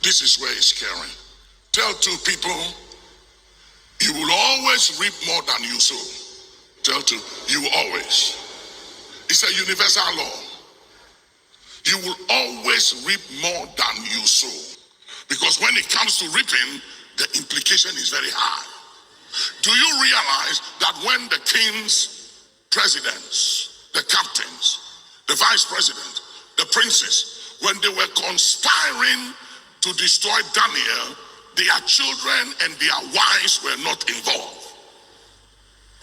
This is where it's scary. Tell two people, you will always reap more than you sow. Tell two, you will always. It's a universal law. You will always reap more than you sow. Because when it comes to reaping, the implication is very high. Do you realize that when the kings, presidents, the captains, the vice president, the princes, when they were conspiring to destroy Daniel, their children and their wives were not involved?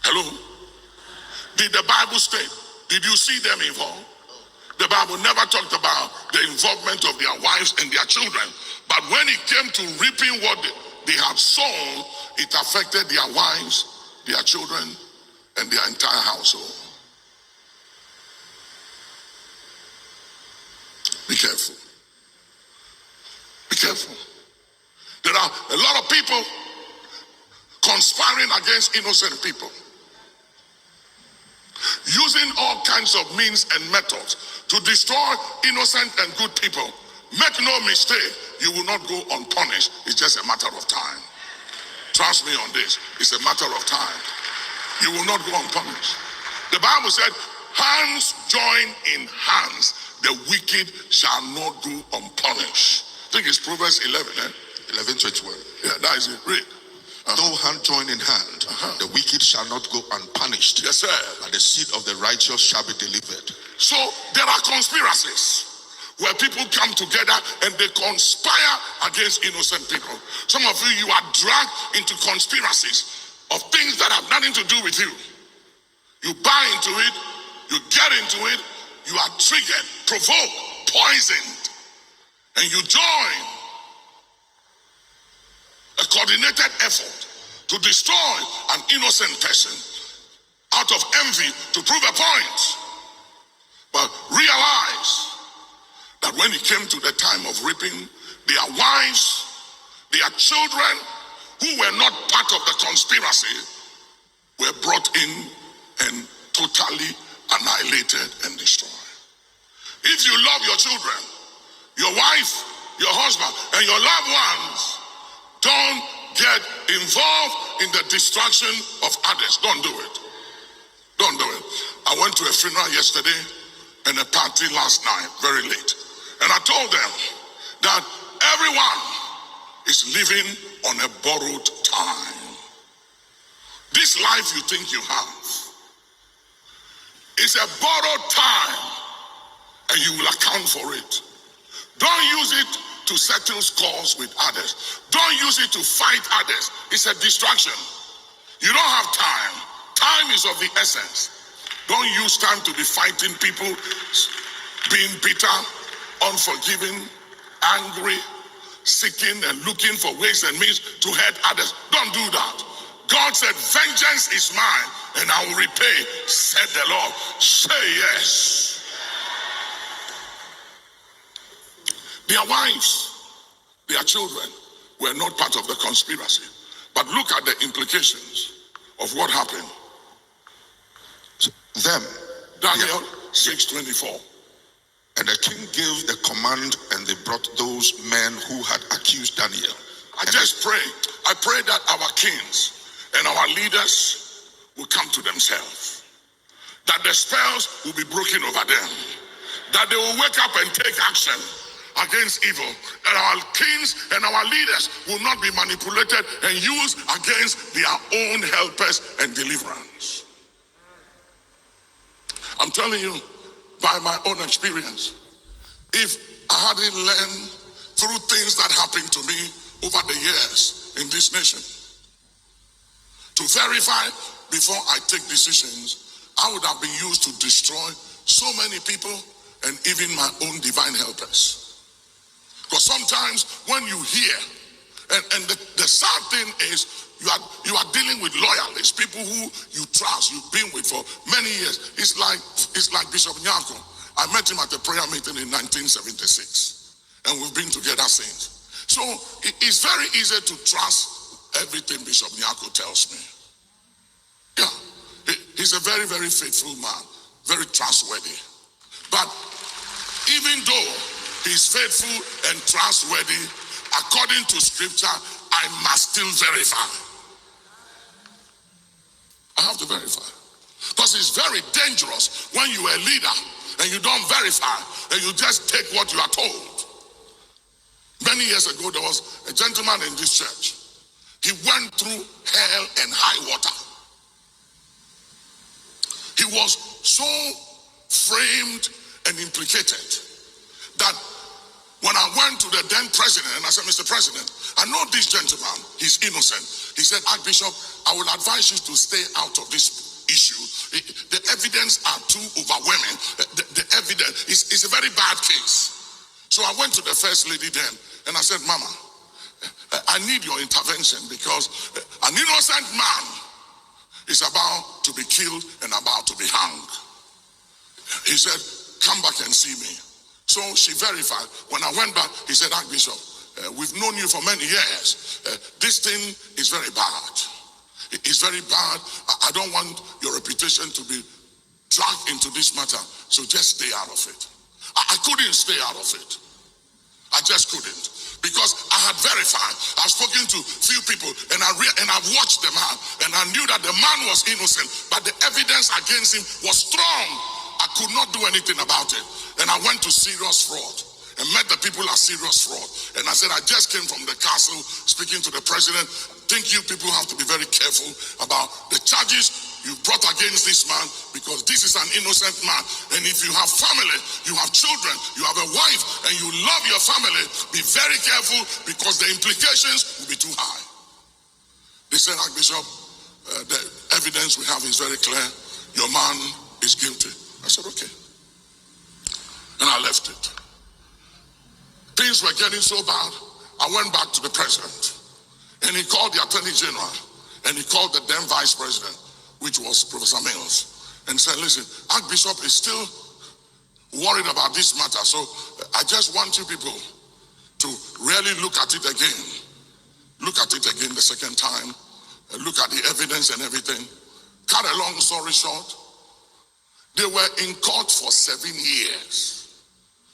Hello? Did the Bible state? Did you see them involved? The Bible never talked about the involvement of their wives and their children. But when it came to reaping what they had sown, it affected their wives, their children, and their entire household. Be careful. Be careful. There are a lot of people conspiring against innocent people, using all kinds of means and methods to destroy innocent and good people. Make no mistake, you will not go unpunished. It's just a matter of time. Trust me on this. It's a matter of time. You will not go unpunished. The Bible said, hands join in hands, the wicked shall not go unpunished. I think it's Proverbs 11:21. Yeah, that is it. Read. Though hand join in hand, the wicked shall not go unpunished. Yes, sir. But the seed of the righteous shall be delivered. So there are conspiracies where people come together and they conspire against innocent people. Some of you are dragged into conspiracies of things that have nothing to do with you. You buy into it, you get into it, you are triggered, provoked, poisoned, and you join a coordinated effort to destroy an innocent person out of envy to prove a point. But realize that when it came to the time of reaping, their wives, their children, who were not part of the conspiracy, were brought in and totally annihilated and destroyed. If you love your children, your wife, your husband, and your loved ones, don't get involved in the destruction of others. Don't do it. Don't do it. I went to a funeral yesterday and a party last night, very late. And I told them that everyone is living on a borrowed time. This life you think you have is a borrowed time, and you will account for it. Don't use it to settle scores with others. Don't use it to fight others. It's a distraction. You don't have time. Time is of the essence. Don't use time to be fighting people, being bitter, unforgiving, angry, seeking and looking for ways and means to hurt others. Don't do that. God said, vengeance is mine and I will repay, said the Lord. Say yes. Their wives, their children were not part of the conspiracy. But look at the implications of what happened. Them, Daniel 6:24. and the king gave the command, and they brought those men who had accused Daniel. I pray that our kings and our leaders will come to themselves. That the spells will be broken over them. That they will wake up and take action against evil. And our kings and our leaders will not be manipulated and used against their own helpers and deliverance. I'm telling you, by my own experience, if I hadn't learned through things that happened to me over the years in this nation, to verify before I take decisions, I would have been used to destroy so many people and even my own divine helpers. Because sometimes when you hear, and the sad thing is, you are dealing with loyalists, people who you trust, you've been with for many years. It's like Bishop Nyako. I met him at a prayer meeting in 1976, and we've been together since. So it's very easy to trust everything Bishop Nyako tells me. Yeah, he's a very, very faithful man, very trustworthy. But even though he's faithful and trustworthy, according to scripture, I must still verify. I have to verify. Because it's very dangerous when you are a leader and you don't verify and you just take what you are told. Many years ago, there was a gentleman in this church. He went through hell and high water. He was so framed and implicated that when I went to the then president and I said, Mr. President, I know this gentleman, he's innocent. He said, Archbishop, I will advise you to stay out of this issue. The evidence are too overwhelming. The evidence is a very bad case. So I went to the first lady then and I said, Mama, I need your intervention because an innocent man is about to be killed and about to be hung. He said, come back and see me. So she verified. When I went back, he said, Archbishop, we've known you for many years. This thing is very bad. It's very bad. I don't want your reputation to be dragged into this matter. So just stay out of it. I couldn't stay out of it. I just couldn't. Because I had verified. I've spoken to few people and I've watched the man and I knew that the man was innocent, but the evidence against him was strong. I could not do anything about it. And I went to serious fraud and met the people at serious fraud. And I said, I just came from the castle speaking to the president. I think you people have to be very careful about the charges you brought against this man because this is an innocent man. And if you have family, you have children, you have a wife, and you love your family, be very careful because the implications will be too high. They said, Archbishop, the evidence we have is very clear. Your man is guilty. I said, okay. And I left it. Things were getting so bad, I went back to the president. And he called the attorney general. And he called the then vice president, which was Professor Mills, and said, listen, Archbishop is still worried about this matter. So I just want you people to really look at it again. Look at it again the second time. Look at the evidence and everything. Cut a long story short, they were in court for 7 years.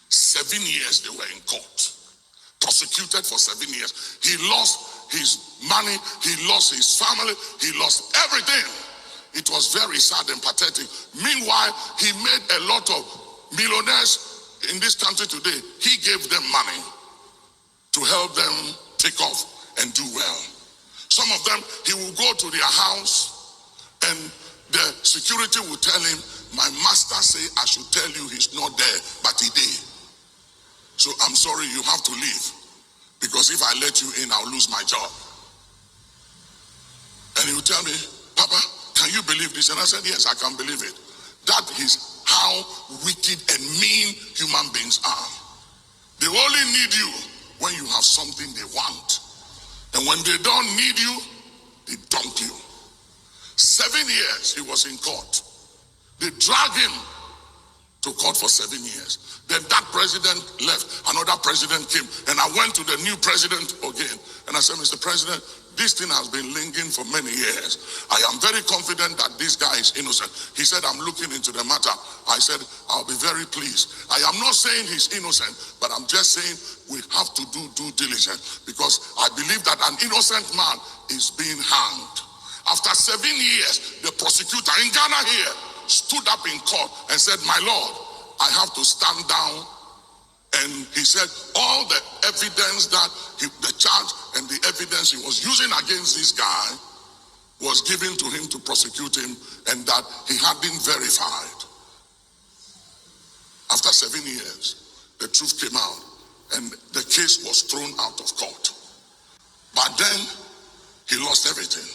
7 years they were in court. Prosecuted for 7 years. He lost his money, he lost his family, he lost everything. It was very sad and pathetic. Meanwhile, he made a lot of millionaires in this country today. He gave them money to help them take off and do well. Some of them, he will go to their house and the security will tell him, my master say I should tell you he's not there, but he did. So I'm sorry, you have to leave. Because if I let you in, I'll lose my job. And he will tell me, Papa, can you believe this? And I said, yes, I can believe it. That is how wicked and mean human beings are. They only need you when you have something they want. And when they don't need you, they dump you. 7 years he was in court. They dragged him to court for 7 years. Then that president left, another president came, and I went to the new president again. And I said, Mr. President, this thing has been lingering for many years. I am very confident that this guy is innocent. He said, I'm looking into the matter. I said, I'll be very pleased. I am not saying he's innocent, but I'm just saying we have to do due diligence because I believe that an innocent man is being hanged. After 7 years, the prosecutor in Ghana here stood up in court and said, my Lord, I have to stand down. And he said all the evidence that the charge and the evidence he was using against this guy was given to him to prosecute him and that he had been verified. After 7 years, the truth came out and the case was thrown out of court. But then he lost everything.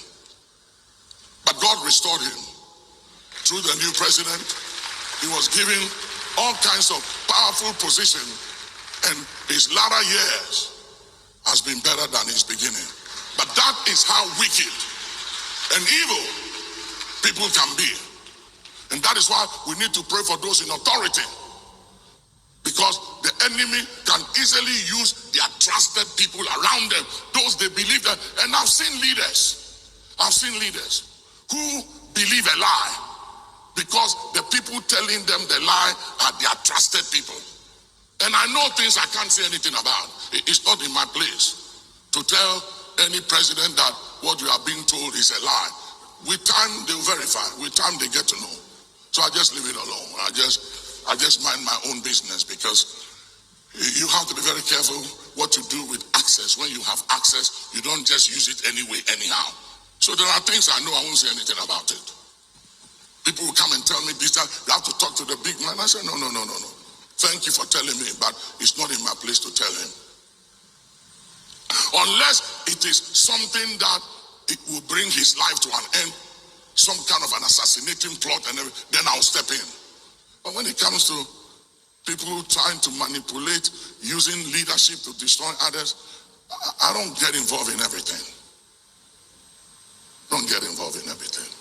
But God restored him. Through the new president, he was given all kinds of powerful position, and his latter years has been better than his beginning. But that is how wicked and evil people can be. And that is why we need to pray for those in authority, because the enemy can easily use their trusted people around them, those they believe that. And I've seen leaders who believe a lie because the people telling them the lie are their trusted people. And I know things I can't say anything about. It's not in my place to tell any president that what you are being told is a lie. With time, they'll verify. With time, they get to know. So I just leave it alone. I just mind my own business, because you have to be very careful what you do with access. When you have access, you don't just use it anyway, anyhow. So there are things I know I won't say anything about it. People will come and tell me this, that you have to talk to the big man. I say, no. Thank you for telling me, but it's not in my place to tell him. Unless it is something that it will bring his life to an end, some kind of an assassinating plot and everything, then I'll step in. But when it comes to people trying to manipulate, using leadership to destroy others, I don't get involved in everything. Don't get involved in everything.